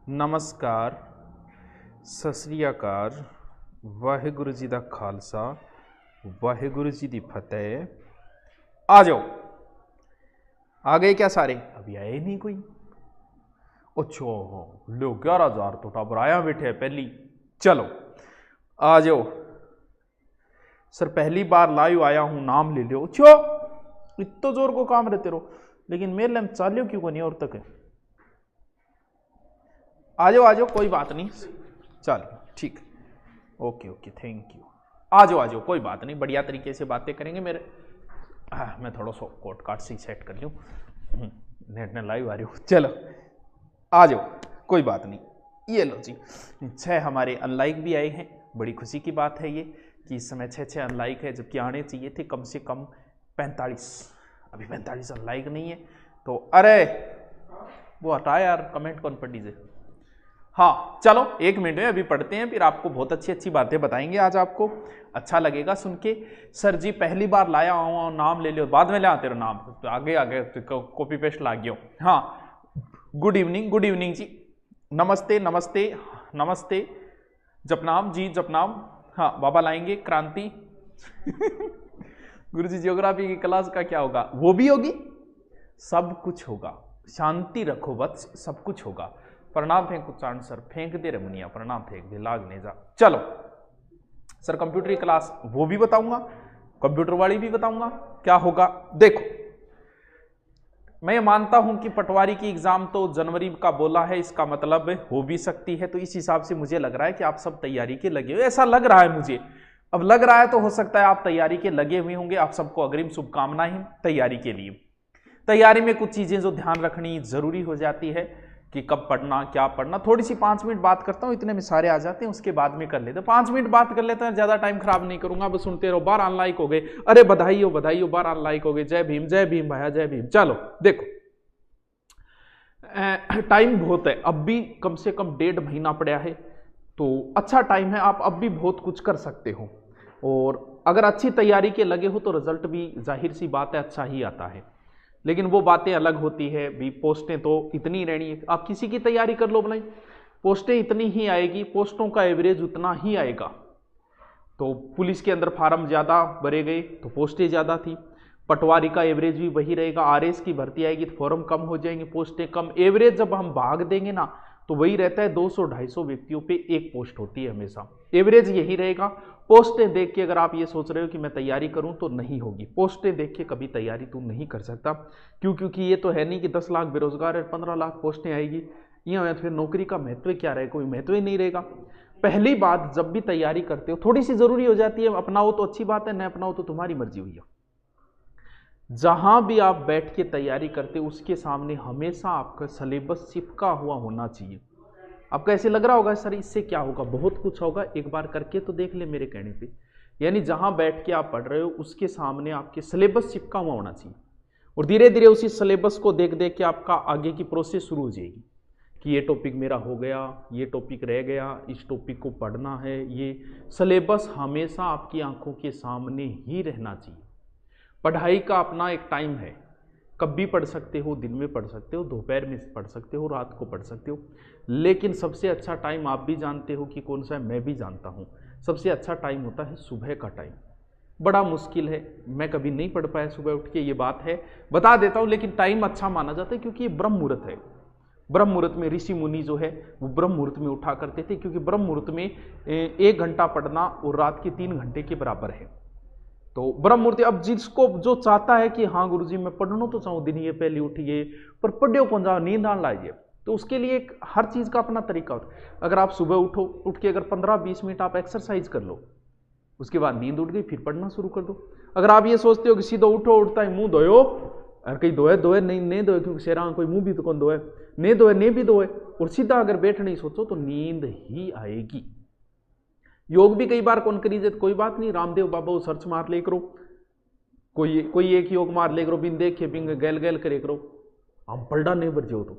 नमस्कार, सत श्री अकाल, वाहेगुरु जी दा खालसा, वाहेगुरु जी दी फतेह। आ जाओ। आ गए क्या सारे? अभी आए नहीं कोई। अच्छा लो 11,000 तो टाबर आया बैठे पहली। चलो आ जाओ सर, पहली बार लाइव आया हूं, नाम ले लो। छो इतो जोर को काम रहते रहो, लेकिन मेरे लिए चालियो क्यों को नहीं और तक। आ जाओ कोई बात नहीं, चलो ठीक, ओके ओके थैंक यू। आ जाओ कोई बात नहीं, बढ़िया तरीके से बातें करेंगे। मेरे मैं थोड़ा सा कोट कार्ड से सेट कर लूँ, नेट ने लाइव आ रही हो। चलो आ जाओ कोई बात नहीं। ये लो जी, 6 हमारे अनलाइक भी आए हैं। बड़ी खुशी की बात है ये कि इस समय 6 अनलाइक है, जबकि आने चाहिए थे कम से कम 45। अभी 45 अनलाइक नहीं है तो अरे वो हटा यार, कमेंट कौन पढ़ लीजिए। हाँ चलो 1 मिनट में अभी पढ़ते हैं, फिर आपको बहुत अच्छी अच्छी बातें बताएंगे। आज आपको अच्छा लगेगा सुन के। सर जी पहली बार लाया हूँ, नाम ले लियो, बाद में ले तेरा नाम तो आगे आगे कॉपी पेस्ट ला गयो। हाँ गुड इवनिंग जी, नमस्ते नमस्ते नमस्ते, जपनाम जी जपनाम। हाँ बाबा लाएंगे क्रांति। गुरु जी जियोग्राफी की क्लास का क्या होगा? वो भी होगी, सब कुछ होगा। शांति रखो वत्स, सब कुछ होगा। प्रणाम फेंक उच्चारण सर, फेंक दे रे मुनिया, प्रणाम फेंक दे, लाग नहीं जा। चलो सर कंप्यूटर की क्लास वो भी बताऊंगा, कंप्यूटर वाली भी बताऊंगा क्या होगा। देखो मैं ये मानता हूं कि पटवारी की एग्जाम तो जनवरी का बोला है, इसका मतलब हो भी सकती है। तो इस हिसाब से मुझे लग रहा है कि आप सब तैयारी के लगे हो, ऐसा लग रहा है मुझे। अब लग रहा है तो हो सकता है आप तैयारी के लगे हुए होंगे। आप सबको अग्रिम शुभकामनाएं तैयारी के लिए। तैयारी में कुछ चीजें जो ध्यान रखनी जरूरी हो जाती है कि कब पढ़ना क्या पढ़ना। थोड़ी सी 5 मिनट बात करता हूँ, इतने में सारे आ जाते हैं, उसके बाद में कर लेते हैं। 5 मिनट बात कर लेते हैं, ज्यादा टाइम खराब नहीं करूंगा। बस सुनते रहो। 12 अनलाइक हो गए, अरे बधाई हो 12 अनलाइक हो गए। जय भीम भाया, जय भीम। चलो देखो टाइम बहुत है, अब भी कम से कम 1.5 महीना पड़ा है, तो अच्छा टाइम है। आप अब भी बहुत कुछ कर सकते हो, और अगर अच्छी तैयारी के लगे हो तो रिजल्ट भी जाहिर सी बात है अच्छा ही आता है। लेकिन वो बातें अलग होती है भी। पोस्टें तो इतनी रहनी है, आप किसी की तैयारी कर लो भलाई, पोस्टें इतनी ही आएगी, पोस्टों का एवरेज उतना ही आएगा। तो पुलिस के अंदर फार्म ज़्यादा भरे गए तो पोस्टें ज़्यादा थी, पटवारी का एवरेज भी वही रहेगा। आरएस की भर्ती आएगी तो फॉर्म कम हो जाएंगे, पोस्टें कम। एवरेज जब हम भाग देंगे ना तो वही रहता है, 200-250 व्यक्तियों पे एक पोस्ट होती है हमेशा, एवरेज यही रहेगा। पोस्टें देख के अगर आप ये सोच रहे हो कि मैं तैयारी करूं तो नहीं होगी। पोस्टें देख के कभी तैयारी तू नहीं कर सकता। क्योंकि ये तो है नहीं कि 10 लाख बेरोजगार है, 15 लाख पोस्टें आएगी, यहाँ फिर नौकरी का महत्व क्या रहेगा? कोई महत्व ही नहीं रहेगा। पहली बात, जब भी तैयारी करते हो थोड़ी सी जरूरी हो जाती है, अपनाओ तो अच्छी बात है, न अपनाओ तो तुम्हारी मर्जी हुई है। जहां भी आप बैठ के तैयारी करते हो उसके सामने हमेशा आपका सिलेबस चिपका हुआ होना चाहिए। आपको ऐसे लग रहा होगा सर इससे क्या होगा? बहुत कुछ होगा, एक बार करके तो देख ले मेरे कहने पे। यानी जहां बैठ के आप पढ़ रहे हो उसके सामने आपके सिलेबस चिपका हुआ होना चाहिए, और धीरे धीरे उसी सिलेबस को देख देख के आपका आगे की प्रोसेस शुरू हो जाएगी कि ये टॉपिक मेरा हो गया, ये टॉपिक रह गया, इस टॉपिक को पढ़ना है। ये सिलेबस हमेशा आपकी आंखों के सामने ही रहना चाहिए। पढ़ाई का अपना एक टाइम है, कब भी पढ़ सकते हो, दिन में पढ़ सकते हो, दोपहर में पढ़ सकते हो, रात को पढ़ सकते हो। लेकिन सबसे अच्छा टाइम आप भी जानते हो कि कौन सा है, मैं भी जानता हूँ। सबसे अच्छा टाइम होता है सुबह का टाइम। बड़ा मुश्किल है, मैं कभी नहीं पढ़ पाया सुबह उठ के, ये बात है, बता देता हूँ। लेकिन टाइम अच्छा माना जाता है क्योंकि ये ब्रह्म मुहूर्त है। ब्रह्म मुहूर्त में ऋषि मुनि जो है वो ब्रह्म मुहूर्त में उठा करते थे, क्योंकि ब्रह्म मुहूर्त में 1 घंटा पढ़ना और रात के 3 घंटे के बराबर है। तो ब्रह्म मुहूर्त, अब जिसको जो चाहता है कि हाँ गुरुजी मैं पढ़ना तो चाहूँ, दिन ये पहले उठिए पर पढ़ियो कौन जाओ, नींद आने लाइए, तो उसके लिए एक हर चीज़ का अपना तरीका होता है। अगर आप सुबह उठो, उठ के अगर 15-20 मिनट आप एक्सरसाइज कर लो, उसके बाद नींद उठ गई, फिर पढ़ना शुरू कर दो। अगर आप ये सोचते हो कि सीधो उठो, उठता है मुंह धोयो, और कहीं धोए नहीं धोए, क्योंकि शेरा कोई मुंह भी तो कौन धोए, नहीं भी धोए, और सीधा अगर बैठने ही सोचो तो नींद ही आएगी। योग भी कई बार कौन करी, कोई बात नहीं, रामदेव बाबा सर्च मार ले करो, कोई एक योग मार ले करो, बिन देखे बिंग गैल गैल करे करो, हम पलटा नहीं बर जाओ तो,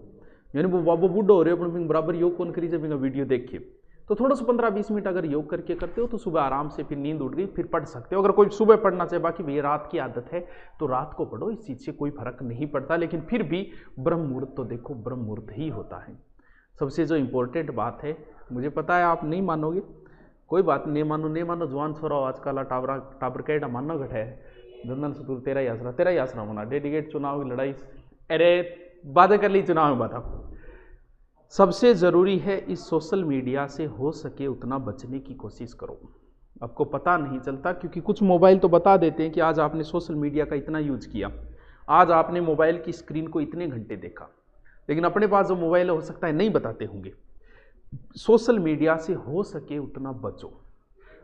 यानी वो बाबा बूढ़ो हो रहे हो बिंग बराबर योग कौन करी, बिंग वीडियो देखिए। तो थोड़ा सा 15-20 मिनट अगर योग करके करते हो तो सुबह आराम से फिर नींद उठ गई, फिर पढ़ सकते हो। अगर कोई सुबह पढ़ना चाहे, बाकी भैया रात की आदत है तो रात को पढ़ो, इस चीज़ से कोई फर्क नहीं पड़ता। लेकिन फिर भी ब्रह्म मुहूर्त तो देखो ब्रह्म मुहूर्त ही होता है। सबसे जो इम्पोर्टेंट बात है, मुझे पता है आप नहीं मानोगे, कोई बात नहीं मानो जवान छोरा आजकल टाबर कैडा मानना घट है जनरल सतुर तेरा ही आसरा होना डेडिकेट चुनाव की लड़ाई। अरे बातें कर ली, चुनाव में बता। सबसे ज़रूरी है इस सोशल मीडिया से हो सके उतना बचने की कोशिश करो। आपको पता नहीं चलता क्योंकि कुछ मोबाइल तो बता देते हैं कि आज आपने सोशल मीडिया का इतना यूज किया, आज आपने मोबाइल की स्क्रीन को इतने घंटे देखा, लेकिन अपने पास जो मोबाइल हो सकता है नहीं बताते होंगे। सोशल मीडिया से हो सके उतना बचो।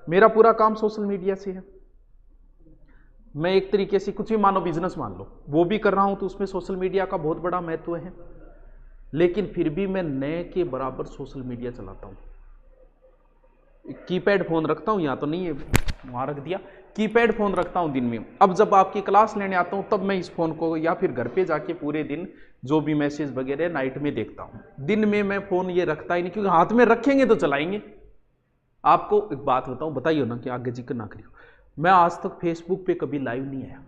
मेरा पूरा काम सोशल मीडिया से है। मैं एक तरीके से कुछ भी मानो बिजनेस मान लो, वो भी कर रहा हूं तो उसमें सोशल मीडिया का बहुत बड़ा महत्व है, लेकिन फिर भी मैं नए के बराबर सोशल मीडिया चलाता हूं। कीपैड फोन रखता हूं, यहाँ तो नहीं है, वहां रख दिया, कीपैड फोन रखता हूं दिन में। अब जब आपकी क्लास लेने आता हूं तब मैं इस फोन को या फिर घर पे जाके पूरे दिन जो भी मैसेज वगैरह नाइट में देखता हूं। दिन में मैं फोन ये रखता ही नहीं, क्योंकि हाथ में रखेंगे तो चलाएंगे। आपको एक बात बताऊं, बताइए ना कि आगे जिक्र ना करियो, मैं आज तक फेसबुक पे कभी लाइव नहीं आया।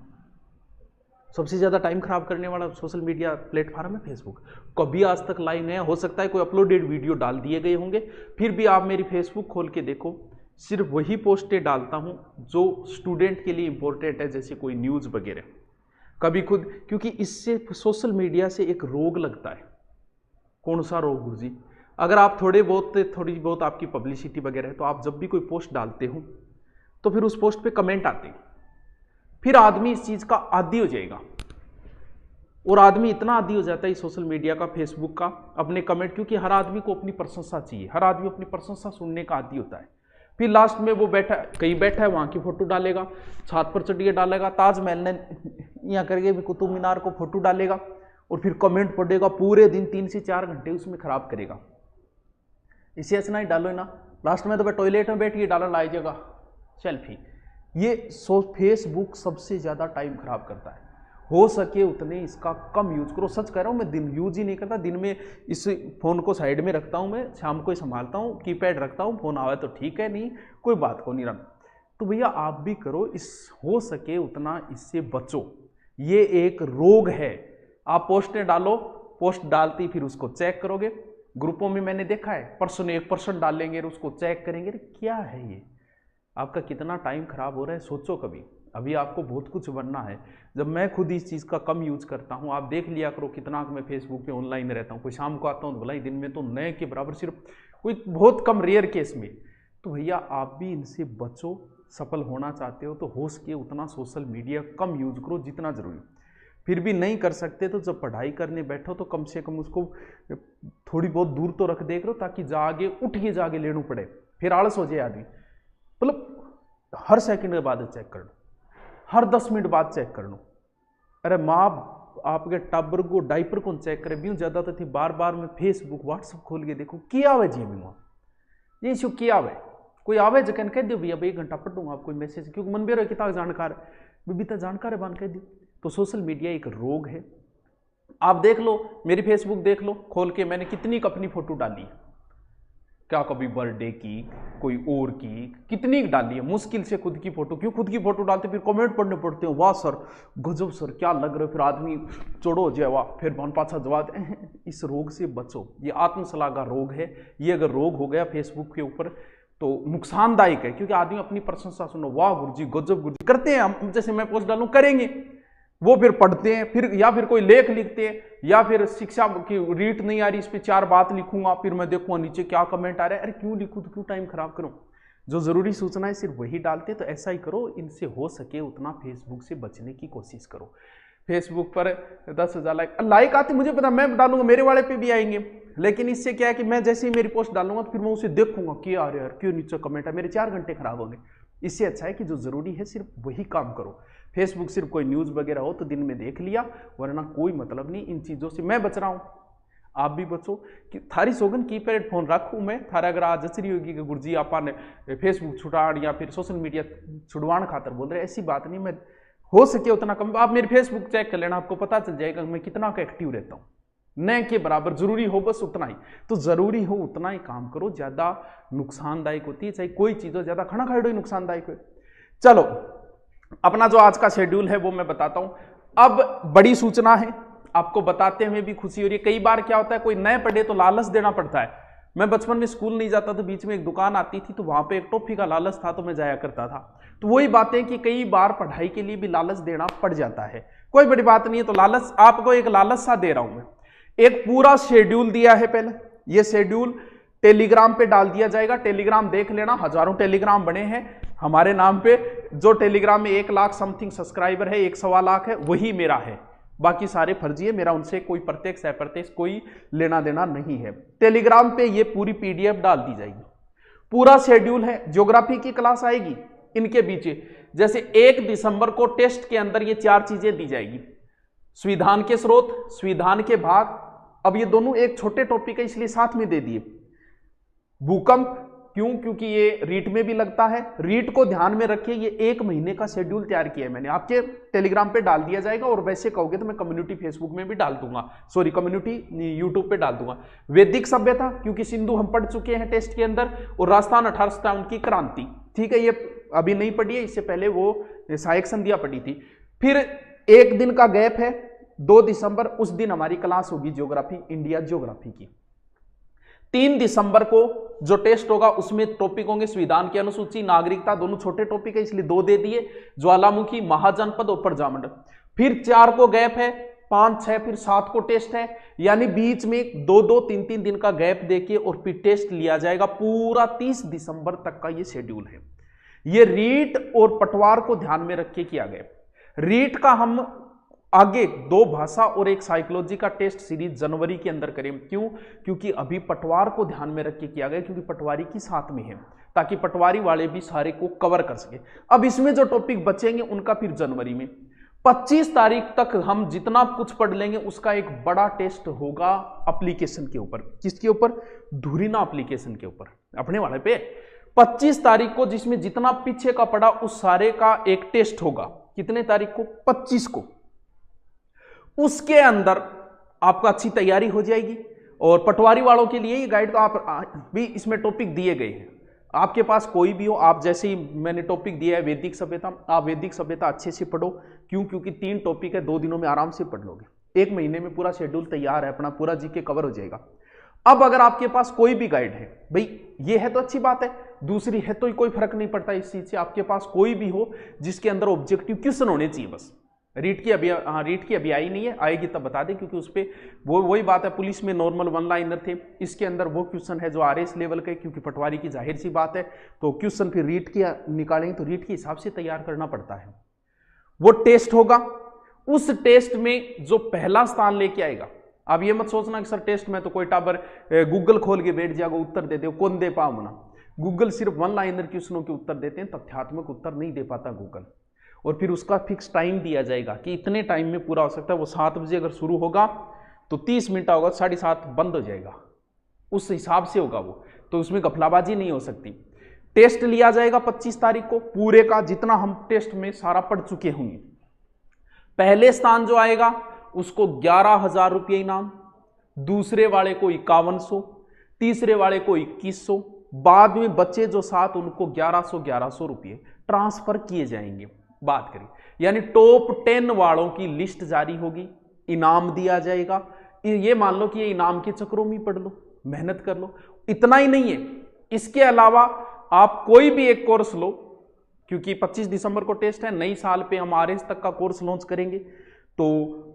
सबसे ज्यादा टाइम खराब करने वाला सोशल मीडिया प्लेटफॉर्म है फेसबुक। कभी आज तक लाइव नहीं, हो सकता है कोई अपलोडेड वीडियो डाल दिए गए होंगे, फिर भी आप मेरी फेसबुक खोल के देखो, सिर्फ वही पोस्टें डालता हूं जो स्टूडेंट के लिए इंपॉर्टेंट है, जैसे कोई न्यूज वगैरह। कभी खुद, क्योंकि इससे सोशल मीडिया से एक रोग लगता है। कौन सा रोग गुरुजी? अगर आप थोड़ी बहुत आपकी पब्लिसिटी वगैरह है, तो आप जब भी कोई पोस्ट डालते हो तो फिर उस पोस्ट पे कमेंट आते हैं, फिर आदमी इस चीज का आदी हो जाएगा। और आदमी इतना आदी हो जाता है सोशल मीडिया का, फेसबुक का, अपने कमेंट, क्योंकि हर आदमी को अपनी प्रशंसा चाहिए, हर आदमी अपनी प्रशंसा सुनने का आदी होता है। फिर लास्ट में वो कहीं बैठा है, वहां की फोटो डालेगा, छत पर चढ़िए डालेगा, ताजमहल ने यहाँ करके भी कुतुब मीनार को फोटो डालेगा, और फिर कमेंट पढ़ेगा, पूरे दिन 3 से 4 घंटे उसमें खराब करेगा। इसे अच्छा ही डालो ना, लास्ट में तो मैं टॉयलेट में बैठ के डाला लाइएगा सेल्फी। ये फेसबुक सबसे ज्यादा टाइम खराब करता है। हो सके उतने इसका कम यूज करो। सच कह रहा हूं, मैं दिन यूज ही नहीं करता। दिन में इस फोन को साइड में रखता हूं, मैं शाम को ही संभालता हूं, कीपैड रखता हूं, फोन आवे तो ठीक है, नहीं कोई बात को नहीं रहा। तो भैया आप भी करो, इस हो सके उतना इससे बचो। ये एक रोग है। आप पोस्टें डालो, पोस्ट डालती फिर उसको चेक करोगे। ग्रुपों में मैंने देखा है, पर्सन 1% डालेंगे और उसको चेक करेंगे, क्या है ये? आपका कितना टाइम खराब हो रहा है, सोचो कभी। अभी आपको बहुत कुछ बनना है। जब मैं खुद इस चीज़ का कम यूज करता हूँ, आप देख लिया करो कितना मैं फेसबुक पे ऑनलाइन रहता हूँ। कोई शाम को आता हूँ तो भला ही, दिन में तो नए के बराबर, सिर्फ कोई बहुत कम रेयर केस में। तो भैया आप भी इनसे बचो। सफल होना चाहते हो तो हो सके उतना सोशल मीडिया कम यूज करो जितना जरूरी। फिर भी नहीं कर सकते तो जब पढ़ाई करने बैठो तो कम से कम उसको थोड़ी बहुत दूर तो रख देख लो, ताकि जागे उठ के जाके लेना पड़े, फिर आलस हो जाए आदमी। मतलब हर सेकंड के बाद चेक कर लो, हर 10 मिनट बाद चेक कर लो। अरे माँ आपके टब्बर को डाइपर को चेक करे भी ज्यादा तो थी, बार बार में फेसबुक व्हाट्सअप खोल के देखो क्या आवे जी में वहाँ ये इशू क्या आवे। कोई आवे जकन कह दो भैया 1 घंटा पढ़ूंगा आप कोई मैसेज, क्योंकि मन बेरो कितना जानकार भी तो जानकार है बान कह दी। तो सोशल मीडिया एक रोग है। आप देख लो, मेरी फेसबुक देख लो खोल के, मैंने कितनी अपनी फोटो डाली है, क्या कभी बर्थडे की, कोई और की, कितनी डाली है। मुश्किल से खुद की फोटो, क्यों खुद की फोटो डालते फिर कमेंट पढ़ने पड़ते हो, वाह सर गजब सर क्या लग रहा है, फिर आदमी चोड़ो जय वाह, फिर मन पाछा जवाब। इस रोग से बचो, ये आत्मसलाह का रोग है। ये अगर रोग हो गया फेसबुक के ऊपर तो नुकसानदायक है, क्योंकि आदमी अपनी प्रशंसा सुनो, वाह गुरुजी गजब गुरुजी करते हैं हम, जैसे मैं पोस्ट डालूं करेंगे वो, फिर पढ़ते हैं, फिर या फिर कोई लेख लिखते हैं, या फिर शिक्षा की रीट नहीं आ रही, इस पर 4 बात लिखूंगा, फिर मैं देखूंगा नीचे क्या कमेंट आ रहा है। अरे क्यों लिखूं, तो क्यों टाइम खराब करूं? जो जरूरी सूचना है सिर्फ वही डालते। तो ऐसा ही करो, इनसे हो सके उतना फेसबुक से बचने की कोशिश करो। फेसबुक पर 10,000 लाइक आते, मुझे पता, मैं डालूंगा मेरे वाले पे भी आएंगे, लेकिन इससे क्या है कि मैं जैसे ही मेरी पोस्ट डालूंगा तो फिर मैं उसे देखूंगा क्या आ रहा है, क्यों नीचे कमेंट है, मेरे 4 घंटे खराब होंगे। इससे अच्छा है कि जो जरूरी है सिर्फ वही काम करो। फेसबुक सिर्फ कोई न्यूज वगैरह हो तो दिन में देख लिया, वरना कोई मतलब नहीं। इन चीजों से मैं बच रहा हूं, आप भी बचो। कि थारी सोगन कीपैड फोन रखूं मैं थारा, अगर आज जचरी होगी कि गुरुजी आपा ने फेसबुक छुड़ाण या फिर सोशल मीडिया छुड़वाण खातर बोल रहे, ऐसी बात नहीं। मैं हो सके उतना कम, आप मेरी फेसबुक चेक कर लेना, आपको पता चल जाएगा मैं कितना का एक्टिव रहता हूँ। न के बराबर, जरूरी हो बस उतना ही। तो जरूरी हो उतना ही काम करो, ज्यादा नुकसानदायक होती है, चाहे कोई चीज हो, ज्यादा खाना खाए नुकसानदायक हो। चलो अपना जो आज का शेड्यूल है वो मैं बताता हूं। अब बड़ी सूचना है, आपको बताते हुए भी खुशी हो रही है। कई बार क्या होता है, कोई नए पढ़े तो लालच देना पड़ता है। मैं बचपन में स्कूल नहीं जाता तो बीच में एक दुकान आती थी, तो वहां पे एक टॉफी का लालच था, तो मैं जाया करता था। तो वही बातें कि कई बार पढ़ाई के लिए भी लालच देना पड़ जाता है, कोई बड़ी बात नहीं है। तो लालच, आपको एक लालच सा दे रहा हूं मैं। एक पूरा शेड्यूल दिया है, पहले ये शेड्यूल टेलीग्राम पे डाल दिया जाएगा। टेलीग्राम देख लेना, हजारों टेलीग्राम बने हैं हमारे नाम पे। जो टेलीग्राम में 1 लाख समथिंग सब्सक्राइबर है, 1 सवा लाख है, वही मेरा है, बाकी सारे फर्जी है। मेरा उनसे कोई प्रत्यक्ष अप्रत्यक्ष कोई लेना देना नहीं है। टेलीग्राम पे ये पूरी पीडीएफ डाल दी जाएगी, पूरा शेड्यूल है। ज्योग्राफी की क्लास आएगी इनके बीच, जैसे 1 दिसंबर को टेस्ट के अंदर ये 4 चीजें दी जाएगी। संविधान के स्रोत, संविधान के भाग, अब ये दोनों एक छोटे टॉपिक है इसलिए साथ में दे दिए। भूकंप, क्यों? क्योंकि ये रीट में भी लगता है। रीट को ध्यान में रखिए, ये 1 महीने का शेड्यूल तैयार किया है मैंने, आपके टेलीग्राम पे डाल दिया जाएगा। और वैसे कहोगे तो मैं कम्युनिटी फेसबुक में भी डाल दूंगा, सॉरी कम्युनिटी यूट्यूब पे डाल दूंगा। वैदिक सभ्यता, क्योंकि सिंधु हम पढ़ चुके हैं टेस्ट के अंदर, और राजस्थान 1857 की क्रांति, ठीक है, ये अभी नहीं पढ़ी है, इससे पहले वो सहायक संधियां पढ़ी थी। फिर 1 दिन का गैप है, 2 दिसंबर, उस दिन हमारी क्लास होगी ज्योग्राफी, इंडिया ज्योग्राफी की। 3 दिसंबर को जो टेस्ट होगा उसमें टॉपिक होंगे संविधान की अनुसूची, नागरिकता, दोनों छोटे टॉपिक है इसलिए 2 दे दिए, ज्वालामुखी, महाजनपद और प्रजामंडल। फिर 4 को गैप है, 5, 6, फिर 7 को टेस्ट है, यानी बीच में 2-2, 3-3 दिन का गैप देके और फिर टेस्ट लिया जाएगा। पूरा 30 दिसंबर तक का ये शेड्यूल है। ये रीट और पटवार को ध्यान में रख के किया गया। रीट का हम आगे 2 भाषा और 1 साइकोलॉजी का टेस्ट सीरीज जनवरी के अंदर करें। क्यों? क्योंकि अभी पटवार को ध्यान में रख के किया गया, क्योंकि पटवारी की साथ में है, ताकि पटवारी वाले भी सारे को कवर कर सके। अब इसमें जो टॉपिक बचेंगे उनका फिर जनवरी में 25 तारीख तक हम जितना कुछ पढ़ लेंगे उसका एक बड़ा टेस्ट होगा एप्लीकेशन के ऊपर। किसके ऊपर? धुरीना एप्लीकेशन के ऊपर, अपने वाले पे 25 तारीख को, जिसमें जितना पीछे का पढ़ा उस सारे का एक टेस्ट होगा। कितने तारीख को? 25 को। उसके अंदर आपका अच्छी तैयारी हो जाएगी। और पटवारी वालों के लिए ये गाइड तो आप भी इसमें टॉपिक दिए गए हैं, आपके पास कोई भी हो, आप जैसे ही मैंने टॉपिक दिया है वैदिक सभ्यता, आप वैदिक सभ्यता अच्छे से पढ़ो। क्यों? क्योंकि 3 टॉपिक है, 2 दिनों में आराम से पढ़ लोगे। 1 महीने में पूरा शेड्यूल तैयार है, अपना पूरा जीके कवर हो जाएगा। अब अगर आपके पास कोई भी गाइड है, भाई ये है तो अच्छी बात है, दूसरी है तो कोई फर्क नहीं पड़ता इस चीज से। आपके पास कोई भी हो जिसके अंदर ऑब्जेक्टिव क्वेश्चन होने चाहिए बस। रीट की अभी आई नहीं है, आएगी तब बता दें, क्योंकि उस पर वही बात है। पुलिस में नॉर्मल 1 लाइनर थे, इसके अंदर वो क्वेश्चन है जो आरएस लेवल के, क्योंकि पटवारी की जाहिर सी बात है, तो क्वेश्चन फिर रीट की निकालेंगे तो रीट के हिसाब से तैयार करना पड़ता है। वो टेस्ट होगा, उस टेस्ट में जो पहला स्थान लेके आएगा, अब ये मत सोचना कि सर टेस्ट में तो कोई टाबर गूगल खोल के बैठ जाएगा उत्तर दे दे, कौन दे पाओ ना। गूगल सिर्फ 1 लाइनर क्वेश्चनों के उत्तर देते हैं, तथ्यात्मक उत्तर नहीं दे पाता गूगल। और फिर उसका फिक्स टाइम दिया जाएगा कि इतने टाइम में पूरा हो सकता है। वो 7 बजे अगर शुरू होगा तो 30 मिनट होगा, 7:30 बंद हो जाएगा, उस हिसाब से होगा वो, तो उसमें गफलाबाजी नहीं हो सकती। टेस्ट लिया जाएगा 25 तारीख को, पूरे का जितना हम टेस्ट में सारा पढ़ चुके होंगे। पहले स्थान जो आएगा उसको 11,000 रुपये इनाम, दूसरे वाले को 5100, तीसरे वाले को 2100, बाद में बच्चे जो 7 उनको 1100 रुपये ट्रांसफर किए जाएंगे। बात करें, यानी टॉप 10 वालों की लिस्ट जारी होगी, इनाम दिया जाएगा। ये मान लो कि ये इनाम के चक्रों में पढ़ लो, मेहनत कर लो। इतना ही नहीं है, इसके अलावा आप कोई भी एक कोर्स लो, क्योंकि 25 दिसंबर को टेस्ट है, नई साल पे हम आरएस तक का कोर्स लॉन्च करेंगे। तो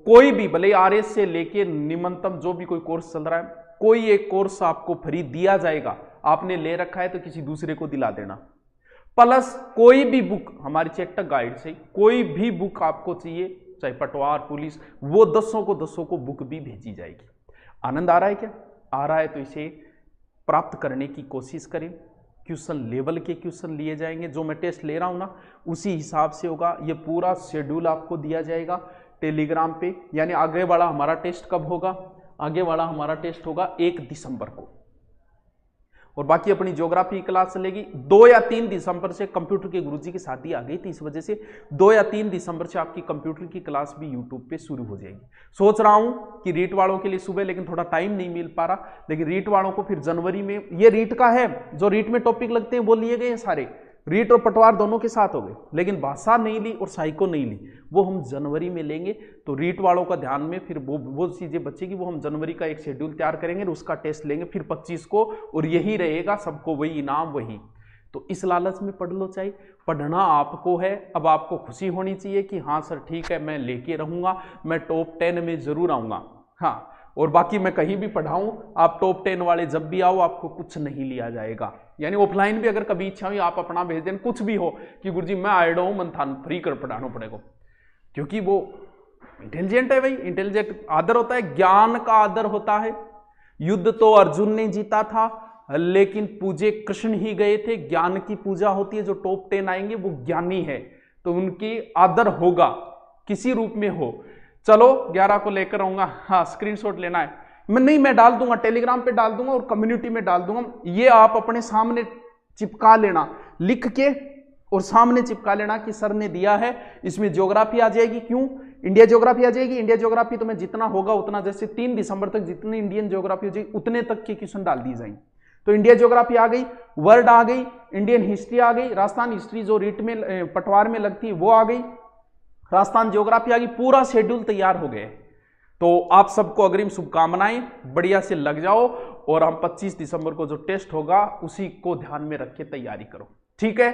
कोई भी, भले आरएस से लेके निम्नतम जो भी कोई कोर्स चल रहा है, कोई एक कोर्स आपको फ्री दिया जाएगा। आपने ले रखा है तो किसी दूसरे को दिला देना। प्लस कोई भी बुक हमारी चेकटक गाइड से, कोई भी बुक आपको चाहिए, चाहे पटवार, पुलिस, वो 10 को बुक भी भेजी जाएगी। आनंद आ रहा है क्या? आ रहा है तो इसे प्राप्त करने की कोशिश करें। क्वेश्चन लेवल के क्वेश्चन लिए जाएंगे, जो मैं टेस्ट ले रहा हूं ना उसी हिसाब से होगा। ये पूरा शेड्यूल आपको दिया जाएगा टेलीग्राम पे। यानी आगे वाला हमारा टेस्ट कब होगा? आगे वाला हमारा टेस्ट होगा 1 दिसंबर को, और बाकी अपनी ज्योग्राफी क्लास चलेगी 2 या 3 दिसंबर से। कंप्यूटर के गुरुजी की शादी आ गई थी, इस वजह से 2 या 3 दिसंबर से आपकी कंप्यूटर की क्लास भी यूट्यूब पे शुरू हो जाएगी। सोच रहा हूं कि रीट वालों के लिए सुबह, लेकिन थोड़ा टाइम नहीं मिल पा रहा, लेकिन रीट वालों को फिर जनवरी में, ये रीट का है, जो रीट में टॉपिक लगते हैं वो लिए गए हैं सारे, रीट और पटवार दोनों के साथ हो गए, लेकिन भाषा नहीं ली और साइको नहीं ली। वो हम जनवरी में लेंगे। तो रीट वालों का ध्यान में फिर वो चीज़ें बचेगी, वो हम जनवरी का एक शेड्यूल तैयार करेंगे और उसका टेस्ट लेंगे फिर 25 को, और यही रहेगा सबको वही इनाम वही। तो इस लालच में पढ़ लो चाहिए, पढ़ना आपको है। अब आपको खुशी होनी चाहिए कि हाँ सर ठीक है मैं लेके रहूँगा, मैं टॉप 10 में ज़रूर आऊँगा। हाँ, और बाकी मैं कहीं भी पढ़ाऊँ, आप टॉप 10 वाले जब भी आओ आपको कुछ नहीं लिया जाएगा। यानी ऑफलाइन भी अगर कभी इच्छा हुई आप अपना भेज दें, कुछ भी हो कि गुरुजी मैं आइड हूँ मन था फ्री कर पढ़ाना पड़ेगा, क्योंकि वो इंटेलिजेंट है भाई। इंटेलिजेंट आदर होता है, ज्ञान का आदर होता है। युद्ध तो अर्जुन ने जीता था लेकिन पूजे कृष्ण ही गए थे। ज्ञान की पूजा होती है, जो टॉप 10 आएंगे वो ज्ञानी है, तो उनकी आदर होगा किसी रूप में हो। चलो 11 को लेकर आऊंगा। हाँ, स्क्रीनशॉट लेना है, मैं डाल दूंगा, टेलीग्राम पे डाल दूंगा और कम्युनिटी में डाल दूंगा। ये आप अपने सामने चिपका लेना, लिख के और सामने चिपका लेना कि सर ने दिया है। इसमें ज्योग्राफी आ जाएगी, क्यों इंडिया ज्योग्राफी आ जाएगी। इंडिया ज्योग्राफी तो मैं जितना होगा उतना, जैसे 3 दिसंबर तक जितनी इंडियन ज्योग्राफी हो जाएगी उतने तक के क्वेश्चन डाल दी जाएंगे। तो इंडिया ज्योग्राफी आ गई, वर्ल्ड आ गई, इंडियन हिस्ट्री आ गई, राजस्थान हिस्ट्री जो रीट में पटवार में लगती है वो आ गई, राजस्थान ज्योग्राफी आ गई, पूरा शेड्यूल तैयार हो गए। तो आप सबको अग्रिम शुभकामनाएं, बढ़िया से लग जाओ और हम 25 दिसंबर को जो टेस्ट होगा उसी को ध्यान में रख के तैयारी करो, ठीक है।